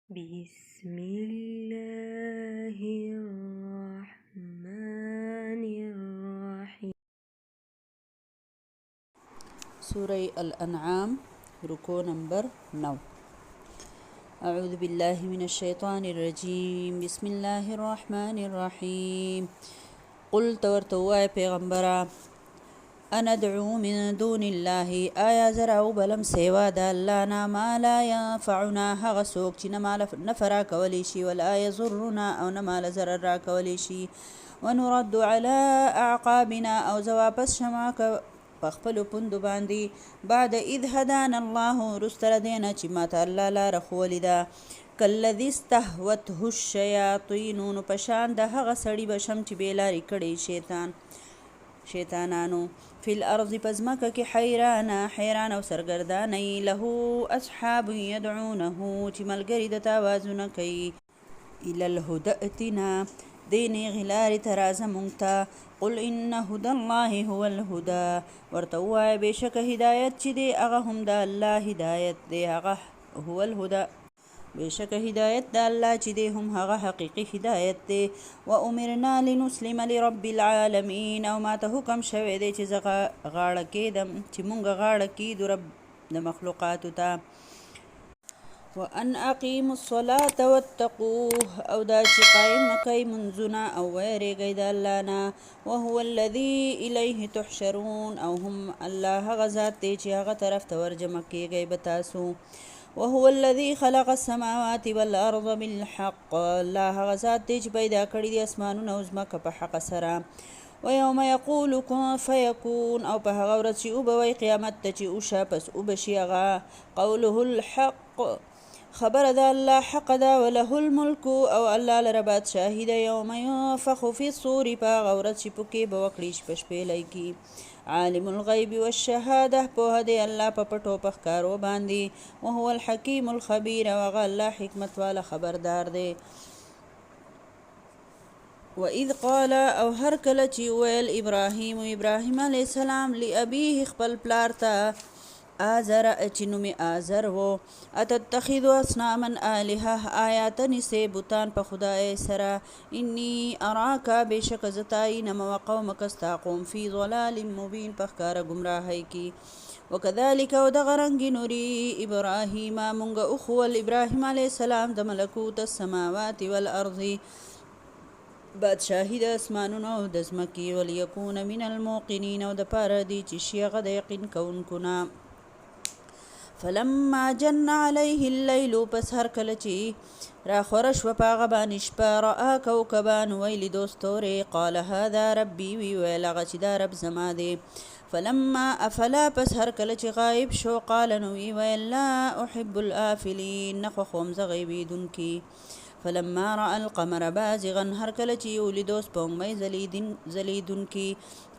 بسم الله الرحمن الرحيم. سورة الأنعام ركوع نمبر 9. أعوذ بالله من الشيطان الرجيم. بسم الله الرحمن الرحيم. قل تورتوا پیغمبرا أنا ادعو من دون الله آیا زرعو بلم سیوا د الله نه ما لا ينفعنا هغه څوک چې نه مال نفرا کولی شي ولا يضرنا او نه مال ضرر را کولی شي ونرد على اعقابنا او زه واپس شمه په خپلو پوندو باندې بعد اذ هدانا الله رستر دینا چې ماته الله لاره ښوولې ده کالذي استهوته الشیاطین نو په شان د هغه سړي به شم چې بېلارې کړی شیطانانو فی الارض پزمکه کې حیران او سرګردانۍ له اصحاب یدعونه چې ملګري د آوازونه کوي الی الهدى ائتنا دې نیغې لارې ته راځه موږ ته قل ان هدى الله هو الهدى ورته ووایه بېشکه هدایت چې دی هغه هم د الله هدایت دی هغه هو الهدى بېشکه هدایت د الله چې دی هم هغه حقیقي هدایت دی و امرنا لنسلم لرب العالمین او ماته حکم شوی دی چې زه غاړه کېدم چې مونږ غاړه کېدو رب د مخلوقاتو ته وان اقیموا الصلاة واتقوه او دا چې قایم کوي منځونه او ویریږئ د الله نه وهو الذي الیه تحشرون او هم الله هغه ذات دی چې هغه طرف ته ورجمع کېږئ به تاسو وهو الذي خلق السماوات والارض بالحق الله هغه ذات دی چې پیدا کړي دي اسمانونه او ځمکه په حق سره ويوم يقول كن فيكون او په هغه ورځ چې وبوي قیامت ته چې وشه پس وبشي هغه قوله الحق خبر ده الله حق ده وله الملك او الله لره بادشاهي ده یوم ينفخ في الصور په هغه ورځ چې پکې به وکړي شپېلۍ کې عالم الغیب والشهاده پوهه دی الله په پټو په ښکارو باندې وهو الحکیم الخبیر او هغه الله حکمت والا خبردار دی وإذ قال او هر کله چې ویل ابراهیم علیه السلام لابیه خپل پلار ته آزر چې نومې آزر و اتتخذ اصناما آلهه آیات نیسې بوتان په خدای سره انی اراکا بېشک زه تاینم و قومک ستا قوم فی ضلال مبین په ښکاره ګمراهۍ کې وکذلک او دغه رنګې نوري ابراهیم مونږ اخول ابراهیم علیه السلام د ملکوت السماوات والارض بادشاهي د اسمانونو او د ځمکې ولیکون من الموقنین او د پاره دی چې شي هغه د یقین کوونکو نه فلما جن علیه اللیل پس هر کله چې را خوره شوه په هغه باندې شپه رأى کوکبان ویلي دوستورې قال هذا ربي ویل هغه چې دا رب زما دی فلما افلا پس هر کله چې غایب شو قال نو ویل لا احب الآفلین نه خوښوم زه غیبېدونکي فلما رأى القمر بازغا هر کله چې ولیدو سپوږمۍ ځلیدونکي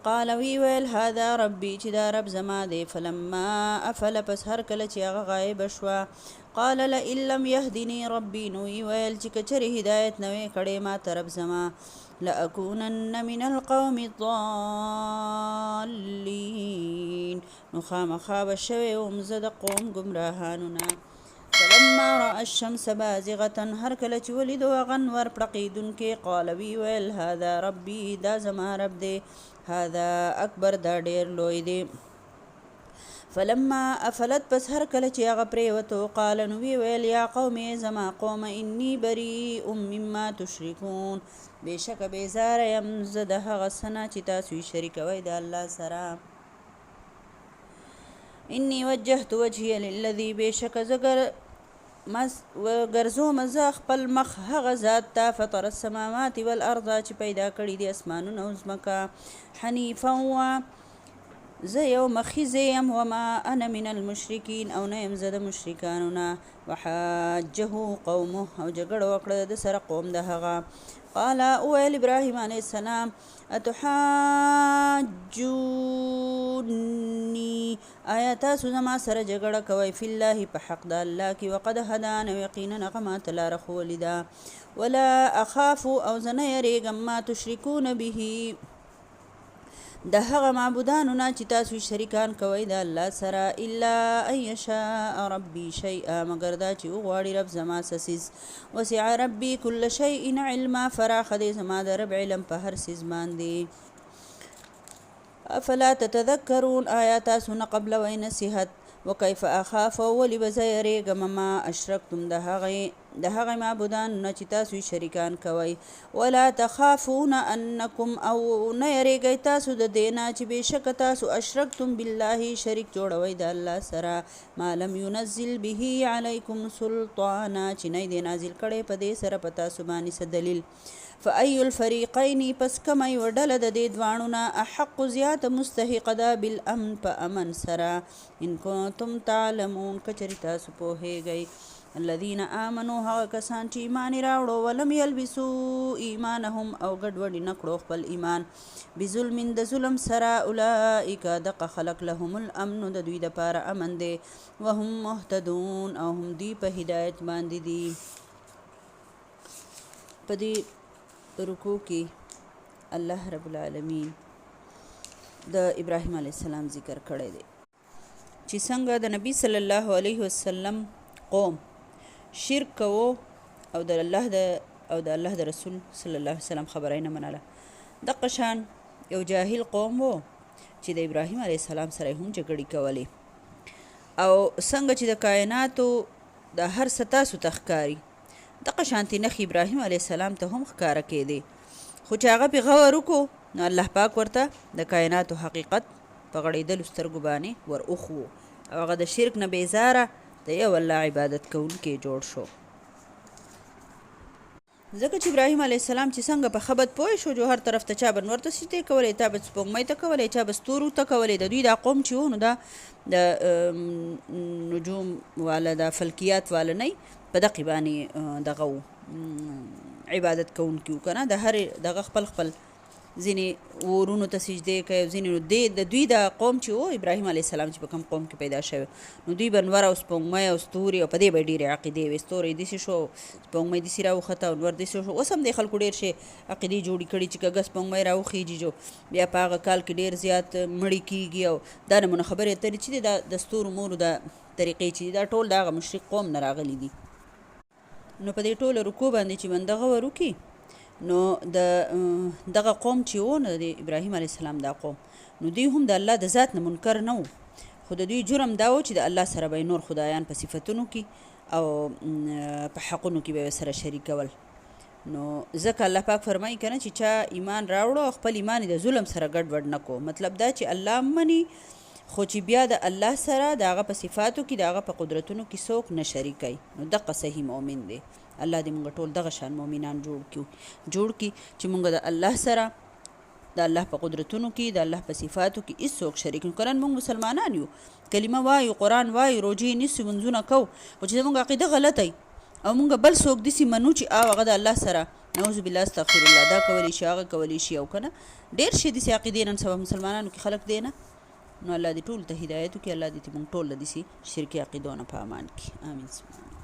قال ویل هذا ربي چې دا رب زما دی فلما افل پس هر کله چې هغه غایب شوه قال لئن لم يهدني ربي نو ویل چې کچرې هدایت نه وی کړی ما ته رب زما لأكونن من القوم الضالين نو خامخا به شوی وم زه د قوم ګمراهانو نه فلما رأى الشمس بازغة هر کله چې ولیدو هغه انور پړقېدونکې قال ویل هذا ربي دا زما رب دی هذا اکبر دا ډېر لوی دی فلما افلت پس هر کله چې هغه پرېوتو قال نو ویل یا قوم زما قوم انی بریء مما تشرکون بېشکه بېزاره یم زه د هغه څه نه چې تاسو یې شریکوئ د الله سره انی وجهت وجهي للذي بېشکه زه ګرځوم زه خپل مخ هغه ذات ته فطر السماوات والارض چې پیدا کړي دي اسمانونه او ځمکه حنیفا زه یو مخیزه یم وما انا من المشرکین او نه یم زه د مشرکانو نه وحاجه قومه او جګړه وکړه د سره قوم د هغه قال اویل ابراهیم علیه السلام اتحاجونی آیا تاسو زما سره جګړه کوئ فی الله په حق د الله کې وقد هدانا یقینا هغه ماته لاره ښوولې ده ولا اخاف او زه نه یریږم ما تشرکون به د هغه معبودانو نه چې تاسو شریکان کوئ د الله سره الا ان یشاء ربي شیئا مگر دا چې وغواړي رب زما څه څیز وسع ربي کل شیء علما فراخ دی زما د رب علم په هر څیز باندې افلا تتذکرون آیا تاسو نه قبلوئ نصیحت وکیف اخاف ولی به زه یریږم ما اشرکتم د هغې معبودانو نه چې تاسو شریکان کوئ ولا تخافون انکم او نه یریږئ تاسو د دې نه چې بېشکه تاسو اشرکتم بالله شریک جوړوئ د الله سره ما لم ينزل به علیکم سلطانا چې نه دې نازل کړی په دې سره په تاسو باندې څه دلیل فأي الفريقين پس کم یو ډله د دې دواړو نه احق زیات مستحق ده بالامن په امن سره ان کنتم تعلمون کچری تاسو پوهیږئ الذين آمنوا هغه کسان چې ایمان راوړو ولم یلبسوا ایمانهم او ګډوډي نه کړو خپل ایمان بظلم د ظلم سره اولئک دغه خلق لهم الامن د دوی دپاره امن دی وهم مهتدون او هم دوی په هدایت باندې دي په دې رکوع کې الله رب العالمین د ابراهیم علیه السلام ذکر کړی دی چې څنګه د نبی صلی الله علیه وسلم قوم شرک کوو او د الله د رسول صلی الله علیه وسلم خبره نه منله دغه شان یو جاهل قوم و چې د ابراهیم علیه السلام سره هم جګړې کولې او څنګه چې د کائناتو د هر څه تاسو ته ښکاري دغه شانتي نښې ابراهیم علیه السلام ته هم ښکاره کېدې خو چې هغه پې غور وکړو نو الله پاک ورته د کائناتو حقیقت په غړېدلو سترګو باندې ور اوښ و او هغه د شرک نه بېزاره د یو الله عبادت کوونکی جوړ شو ځکه چې ابراهیم علیه السلام چې څنګه په خبت پوه شو جو هر طرف ته چا به نور ته سجدې کولې چا به سپوږمۍ ته کولې چا به ستورو ته کولې د دوی دا قوم چې و نو دا د نجوم والا دا فلکیات والا نه په دقې باندې دغه عبادت کوونکي و که نه د هرې دغه خپل ځینې ورونو ته سجدې کوي او ځینې نو د دوی دا قوم چې و ابراهیم علیه السلام چې په کوم قوم کې پیدا شوی نو دوی به نور او سپوږمۍ او ستوري او په دې به ډېرې عقیدې وې ستوری داسې شو سپوږمۍ داسې راوخته او نور داسې شو اوس هم دې خلکو ډېر شی عقیدې جوړې کړي چې کږه سپوږمۍ راوخیږي جو بیا په هغه کال کې ډېر زیات مړي کېږي او دا نمونه خبرې اترې چې دی د ستورو مورو دا طریقې چې دا ټول د هغه مشرق قوم نه راغلي دي نو په دې ټوله رکوع باندې چې بنده غور وکړي نو دغه قوم چې و نو د ابراهیم علیه السلام دا قوم نو دوی هم د الله د ذات نه منکر نه و خو د دوی جرم دا و چې د الله سره به نور خدایان په صفتونو کې او په حقونو کې به سره شریکول نو ځکه الله پاک فرمایي که نه چې چا ایمان راوړو او خپل ایمان د ظلم سره ګډوډ نه کو مطلب دا چې الله مني خو چې بیا د الله سره د هغه په صفاتو کې د هغه په قدرتونو کې څوک نه شریکوي نو دغه صحیح مؤمن دی الله دې مونږ ټول دغه شان مؤمنان جوړ کړي چې مونږ د الله سره د الله په قدرتونو کې د الله په صفاتو کې هیڅوک شریک نه کړي مونږ مسلمانان یو کلمه وایو قرآن وایو روجې نیسو منځونه کوو خو چې زموږ عقیده غلطه وي او مونږ بل څوک داسې منو چې هغه د الله سره نعوذ بالله استغفر الله دا کولی شي هغه کولی شي او که نه ډېر شي داسې عقیدې نن سبا مسلمانانو کې خلک دی نه نو الله دې ټول ته هدایت وکړي الله دې مونږ ټول له داسې شرکي عقیدو نه په امان کړي آمین